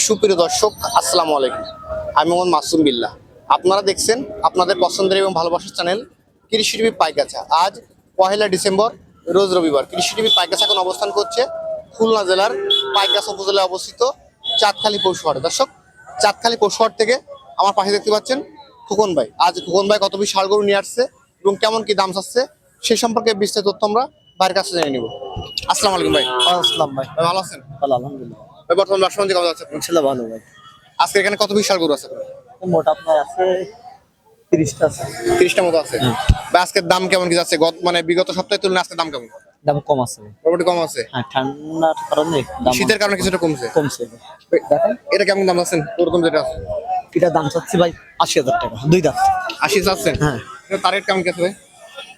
সুপ্রিয় দর্শক, আসসালামু আলাইকুম। আমি মোহাম্মদ মাসুম বিল্লাহ। আপনারা দেখছেন আপনাদের পছন্দের এবং ভালোবাসার চ্যানেল কৃষি টিভি পাইকাছা। আজ 1 ডিসেম্বর, রোজ রবিবার। কৃষি টিভি পাইকাছা এখন অবস্থান করছে খুলনা জেলার পাইকাছা উপজেলায় অবস্থিত চাঁদখালী পৌরসভার। দর্শক, চাঁদখালী পৌরসভার থেকে আমার পাশে দেখতে পাচ্ছেন খোকন ভাই। আজ খোকন ভাই কত পিস ষাঁড় গরু নিয়ে আসছে এবং কেমন কি দাম চাচ্ছে সেই সম্পর্কে বিস্তারিত তথ্য আমরা ভাইয়ের কাছে জেনে নিব। আসসালামু আলাইকুম ভাই। আসসালাম ভাই। ভাই ভালো আছেন? ভালো, আলহামদুলিল্লাহ। ভাই বর্তমান ব্যবসা বাণিজ্য কেমন যাচ্ছে? ইনশাআল্লাহ ভালো ভাই। আজকে এখানে কত পিস ষাঁড় গরু আছে? মোট আপনার আছে 30টা আছে। 30টা মতো আছে। ভাই আজকের দাম কেমন কি যাচ্ছে? মানে বিগত সপ্তাহের তুলনায় আজকের দাম কেমন? দাম কম আছে ভাই। মোটামুটি কম আছে। হ্যাঁ, ঠান্ডার কারণে দাম শীতের কারণে কিছুটা কমছে। কমছে ভাই। দেখেন এটা কেমন দাম আছেন? ওরকম যেটা আছে এটা দাম চাচ্ছি ভাই 80,000 টাকা, দুই দাঁত। 80 চাচ্ছেন? হ্যাঁ। তার রেট কেমন গেছে ভাই?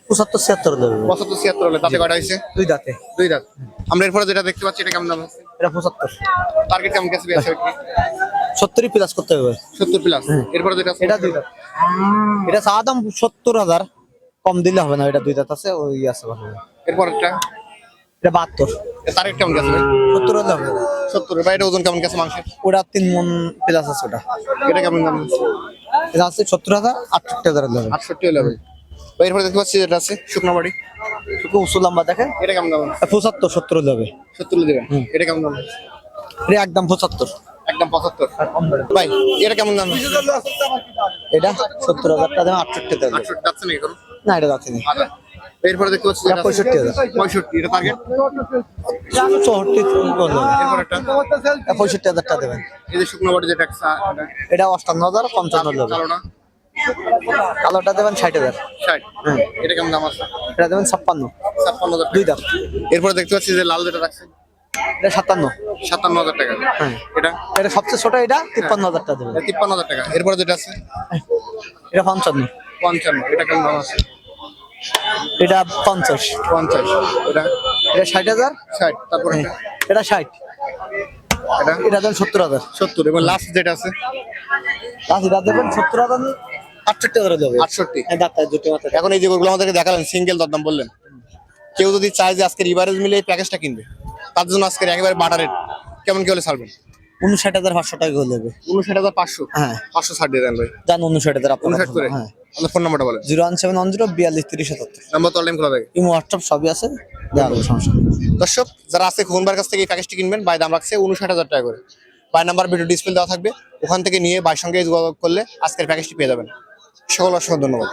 75-76 দেবে ভাই। 75 76 হলে তাতে কয়টা হয়েছে? দুই দাঁতে। দুই দাঁত। আমরা এরপরে যেটা দেখতে পাচ্ছি এটা কেমন দাম আছে? এটা 75। টার্গেট কেমন গেছে বেচা বিক্রি? 70 প্লাস করতে হবে ভাই। 70 প্লাস। এরপরে যেটা আছে এটা দুই দাঁত। এটা চা দাম 70,000, কম দিলে হবে না। এটা দুই দাঁত আছে, ওই আছে ভালো ভাই। এরপরটা এটা 72। তার রেট কেমন গেছে ভাই? 70 হলে হবে। 70। ভাই এটা ওজন কেমন গেছে মাংসের? ওটা 3 মণ প্লাস আছে ওটা। এটা কেমন দাম আছে? এটা আছে 70,000, 68,000 দেবে। 68 হলে ভাই। ভাই এরপরে দেখতে পাচ্ছি যেটা আছে শুকনো বাড়ি। একটু উঁচু লম্বা দেখেন। এটা কেমন দাম আছে? 75-70 দেবে। 70 হলে দিবেন। এটা কেমন দাম আছে? এটা একদম 75। একদম 75। ভাই এটা কেমন দাম আছে? এটা 70,000 টাকা দাম, 68 টাকা। 68 যাচ্ছে নাকি এখন? না, এটা যাচ্ছে না। আচ্ছা। এরপরে দেখতে পাচ্ছি এটা 65,000। 65। এটা টার্গেট? 64 করলে এরপর একটা 65,000 টাকা দেবেন। এই যে শুকনো বাড়ি যেটা এটা 58,000, 55 দেবে। কালোটা কালোটা দেবেন 60,000। 60। এটা কেমন দাম আছে? এটা দেবেন 56, 56,000 দুই দাম। এরপরে দেখতে পাচ্ছি যে লাল যেটা রাখছে এটা 57। 57,000 টাকা। হ্যাঁ। এটা এটা সবচেয়ে ছোট, এটা 53,000 টাকা দেবেন। 53,000 টাকা। এরপরে যেটা আছে এটা 55। 55। এটা কেমন দাম আছে? এটা 50। 50। এটা এটা 60,000। 60। তারপর হ্যাঁ। এটা 60। এটা এটা দেবেন 70,000। 70। এবং লাস্ট যেটা আছে এটা দেবেন 70,000, 68,000 দেবে। 68। হ্যাঁ, দাঁত দুটো মাথা। এখন এই যে গরুগুলো আমাদেরকে দেখালেন সিঙ্গেল দরদাম বললেন, কেউ যদি চায় যে আজকের রিভারেজ মিলে এই প্যাকেজটা কিনবে তার জন্য আজকের একেবারে বাটার রেট কেমন কি হলে ছাড়বেন? 59,500 টাকা হয়ে যাবে। 59,500। হ্যাঁ। 500 ছাড় দিয়ে দেন ভাই। জান 59,000 আপনার। 59 করে। হ্যাঁ। আপনার ফোন নাম্বারটা বলেন। 01710 42 30 77। নাম্বার তো টাইম খোলা থাকে। ইমো হোয়াটসঅ্যাপ সবই আছে, দেওয়া যাবে, সমস্যা নেই। দর্শক, যারা আছে খোকনবার কাছ থেকে এই প্যাকেজটি কিনবেন, বাই দাম রাখছে 59,000 টাকা করে। বাই নাম্বার ভিডিও ডিসপ্লে দেওয়া থাকবে, ওখান থেকে নিয়ে বাইয়ের সঙ্গে যোগাযোগ করলে আজকের প্যাকেজটি পেয়ে যাবেন। সকল অসংখ্য ধন্যবাদ।